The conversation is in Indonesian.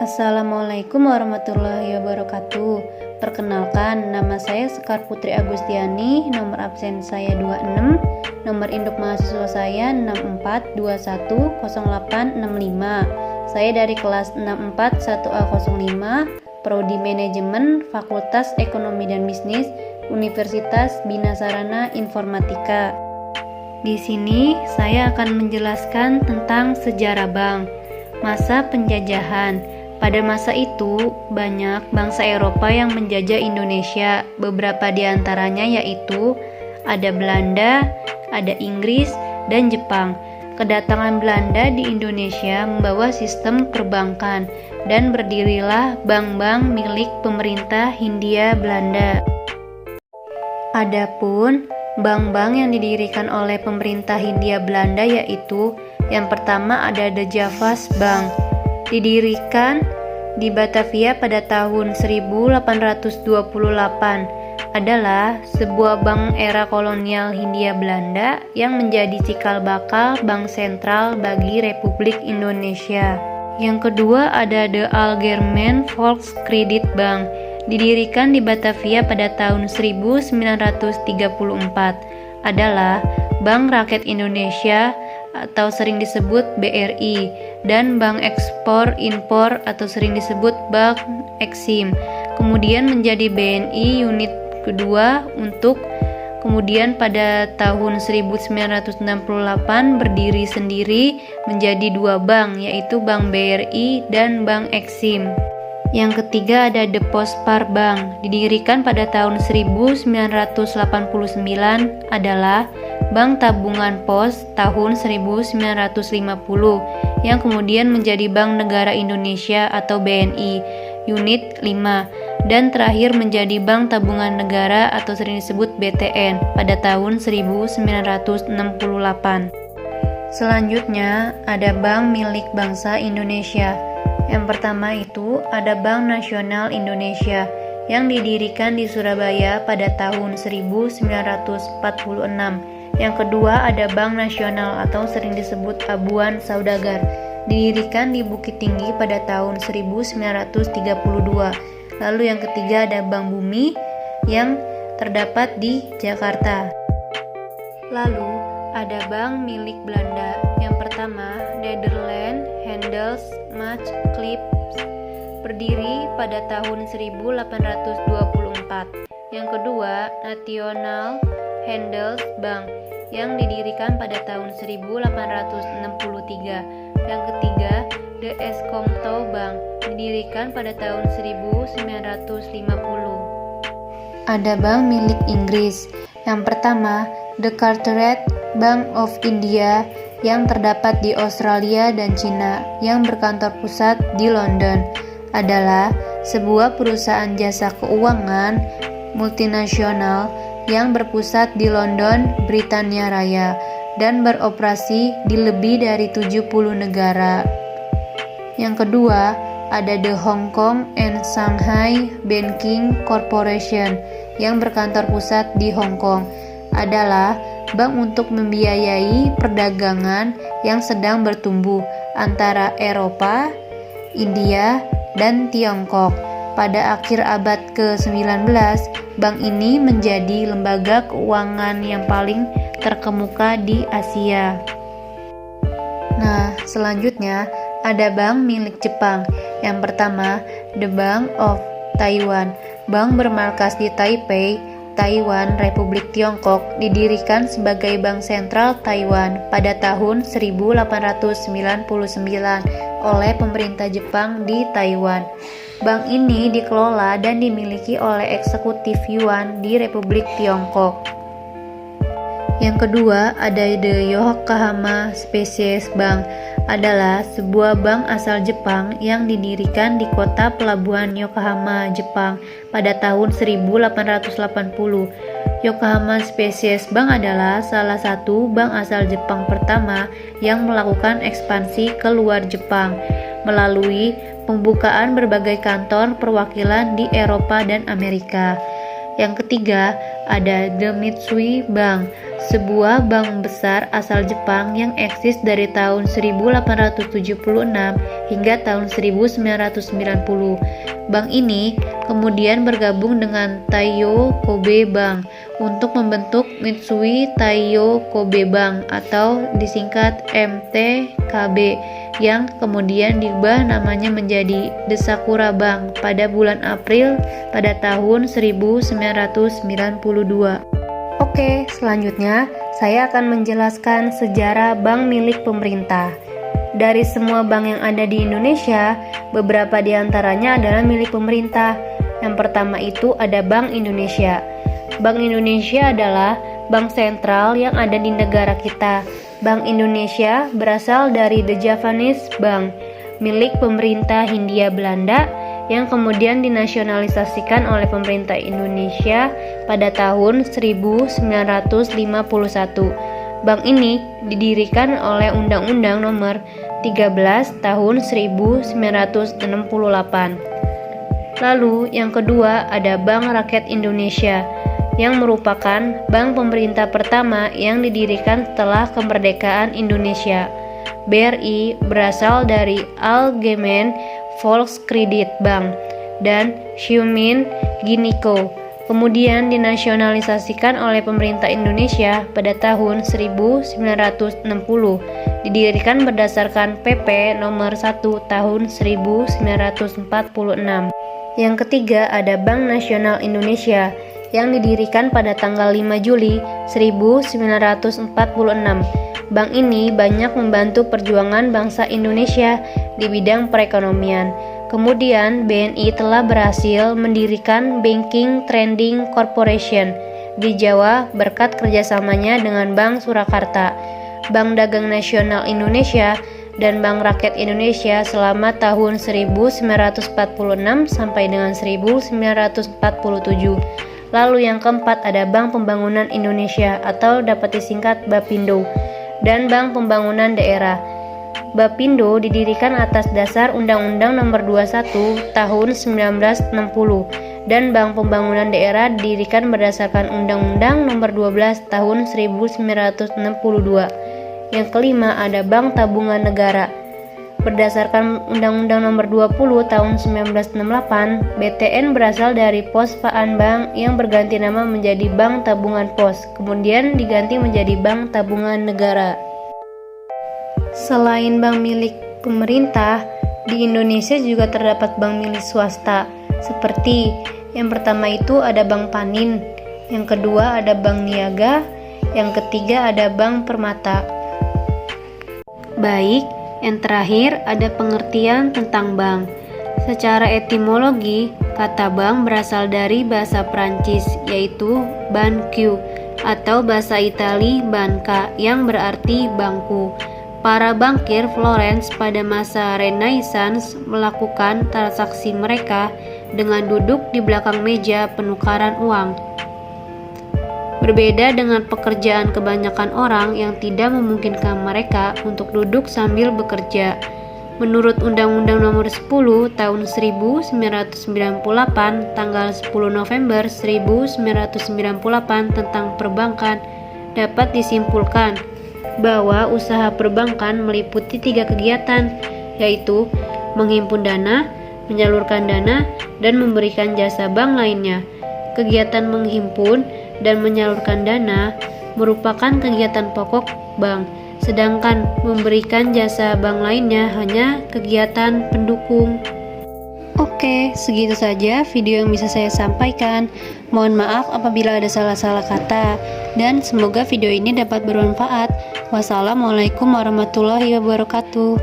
Assalamualaikum warahmatullahi wabarakatuh. Perkenalkan, nama saya Sekar Putri Agustiani, nomor absen saya 26, nomor induk mahasiswa saya 64210865. Saya dari kelas 641A05, Prodi Manajemen, Fakultas Ekonomi dan Bisnis, Universitas Bina Sarana Informatika. Di sini saya akan menjelaskan tentang sejarah bank. Masa penjajahan. Pada masa itu, banyak bangsa Eropa yang menjajah Indonesia. Beberapa di antaranya yaitu ada Belanda, ada Inggris, dan Jepang. Kedatangan Belanda di Indonesia membawa sistem perbankan dan berdirilah bank-bank milik pemerintah Hindia Belanda. Adapun bank-bank yang didirikan oleh pemerintah Hindia Belanda yaitu yang pertama ada The Javas Bank, didirikan di Batavia pada tahun 1828, adalah sebuah bank era kolonial Hindia Belanda yang menjadi cikal bakal bank sentral bagi Republik Indonesia. Yang kedua ada The Algemeen Volkskrediet Bank, didirikan di Batavia pada tahun 1934, adalah Bank Rakyat Indonesia atau sering disebut BRI, dan Bank Ekspor Impor atau sering disebut Bank Eksim. Kemudian menjadi BNI unit kedua untuk kemudian pada tahun 1968 berdiri sendiri menjadi dua bank, yaitu Bank BRI dan Bank Eksim. Yang ketiga ada The Pospar Bank, didirikan pada tahun 1989, adalah Bank Tabungan Pos tahun 1950 yang kemudian menjadi Bank Negara Indonesia atau BNI unit 5 dan terakhir menjadi Bank Tabungan Negara atau sering disebut BTN pada tahun 1968. Selanjutnya ada bank milik bangsa Indonesia. Yang pertama itu ada Bank Nasional Indonesia yang didirikan di Surabaya pada tahun 1946. Yang kedua ada Bank Nasional atau sering disebut Abuan Saudagar, didirikan di Bukit Tinggi pada tahun 1932. Lalu yang ketiga ada Bank Bumi yang terdapat di Jakarta. Lalu ada bank milik Belanda. Yang pertama Nederland Handelsmaatschap, berdiri pada tahun 1824. Yang kedua National Handelsbank yang didirikan pada tahun 1863. Yang ketiga The Eskomto Bank, didirikan pada tahun 1950. Ada bank milik Inggris. Yang pertama The Carteret Bank of India yang terdapat di Australia dan Cina yang berkantor pusat di London, adalah sebuah perusahaan jasa keuangan multinasional yang berpusat di London, Britania Raya, dan beroperasi di lebih dari 70 negara. Yang kedua, ada The Hong Kong and Shanghai Banking Corporation yang berkantor pusat di Hong Kong, adalah bank untuk membiayai perdagangan yang sedang bertumbuh antara Eropa, India, dan Tiongkok. Pada akhir abad ke-19, bank ini menjadi lembaga keuangan yang paling terkemuka di Asia. Nah, selanjutnya ada bank milik Jepang. Yang pertama, The Bank of Taiwan, bank bermarkas di Taipei, Taiwan, Republik Tiongkok, didirikan sebagai bank sentral Taiwan pada tahun 1899 oleh pemerintah Jepang di Taiwan. Bank ini dikelola dan dimiliki oleh eksekutif Yuan di Republik Tiongkok. Yang kedua ada The Yokohama Species Bank, adalah sebuah bank asal Jepang yang didirikan di kota pelabuhan Yokohama, Jepang pada tahun 1880. Yokohama Species Bank adalah salah satu bank asal Jepang pertama yang melakukan ekspansi ke luar Jepang melalui pembukaan berbagai kantor perwakilan di Eropa dan Amerika. Yang ketiga, ada The Mitsui Bank, sebuah bank besar asal Jepang yang eksis dari tahun 1876 hingga tahun 1990. Bank ini kemudian bergabung dengan Taiyo Kobe Bank untuk membentuk Mitsui Taiyo Kobe Bank atau disingkat MTKB, yang kemudian diubah namanya menjadi The Sakura Bank pada bulan April pada tahun 1992. Oke, selanjutnya saya akan menjelaskan sejarah bank milik pemerintah. Dari semua bank yang ada di Indonesia, beberapa di antaranya adalah milik pemerintah. Yang pertama itu ada Bank Indonesia. Bank Indonesia adalah bank sentral yang ada di negara kita. Bank Indonesia berasal dari The Javanese Bank, milik pemerintah Hindia Belanda, yang kemudian dinasionalisasikan oleh pemerintah Indonesia pada tahun 1951. Bank ini didirikan oleh Undang-Undang Nomor 13 Tahun 1968. Lalu yang kedua ada Bank Rakyat Indonesia, yang merupakan bank pemerintah pertama yang didirikan setelah kemerdekaan Indonesia. BRI berasal dari Algemeen Volkskrediet Bank dan Syumin Giniko, kemudian dinasionalisasikan oleh pemerintah Indonesia pada tahun 1960, didirikan berdasarkan PP nomor 1 tahun 1946. Yang ketiga ada Bank Nasional Indonesia, yang didirikan pada tanggal 5 Juli 1946. Bank ini banyak membantu perjuangan bangsa Indonesia di bidang perekonomian. Kemudian BNI telah berhasil mendirikan Banking Trading Corporation di Jawa berkat kerjasamanya dengan Bank Surakarta, Bank Dagang Nasional Indonesia, dan Bank Rakyat Indonesia selama tahun 1946 sampai dengan 1947. Lalu yang keempat ada Bank Pembangunan Indonesia atau dapat disingkat Bapindo, dan Bank Pembangunan Daerah. Bapindo didirikan atas dasar Undang-Undang Nomor 21 Tahun 1960, dan Bank Pembangunan Daerah didirikan berdasarkan Undang-Undang Nomor 12 Tahun 1962. Yang kelima ada Bank Tabungan Negara. Berdasarkan Undang-Undang Nomor 20 Tahun 1968, BTN berasal dari Pos Paan Bank yang berganti nama menjadi Bank Tabungan Pos, kemudian diganti menjadi Bank Tabungan Negara. Selain bank milik pemerintah, di Indonesia juga terdapat bank milik swasta, seperti yang pertama itu ada Bank Panin, yang kedua ada Bank Niaga, yang ketiga ada Bank Permata. Baik, yang terakhir ada pengertian tentang bank. Secara etimologi, kata bank berasal dari bahasa Prancis, yaitu banque, atau bahasa Itali banca, yang berarti bangku. Para bankir Florence pada masa Renaissance melakukan transaksi mereka dengan duduk di belakang meja penukaran uang. Berbeda dengan pekerjaan kebanyakan orang yang tidak memungkinkan mereka untuk duduk sambil bekerja. Menurut Undang-Undang Nomor 10 Tahun 1998 tanggal 10 November 1998 tentang perbankan, dapat disimpulkan bahwa usaha perbankan meliputi 3 kegiatan, yaitu menghimpun dana, menyalurkan dana, dan memberikan jasa bank lainnya. Kegiatan menghimpun dan menyalurkan dana merupakan kegiatan pokok bank, sedangkan memberikan jasa bank lainnya hanya kegiatan pendukung. Oke, segitu saja video yang bisa saya sampaikan. Mohon maaf apabila ada salah-salah kata, dan semoga video ini dapat bermanfaat. Wassalamualaikum warahmatullahi wabarakatuh.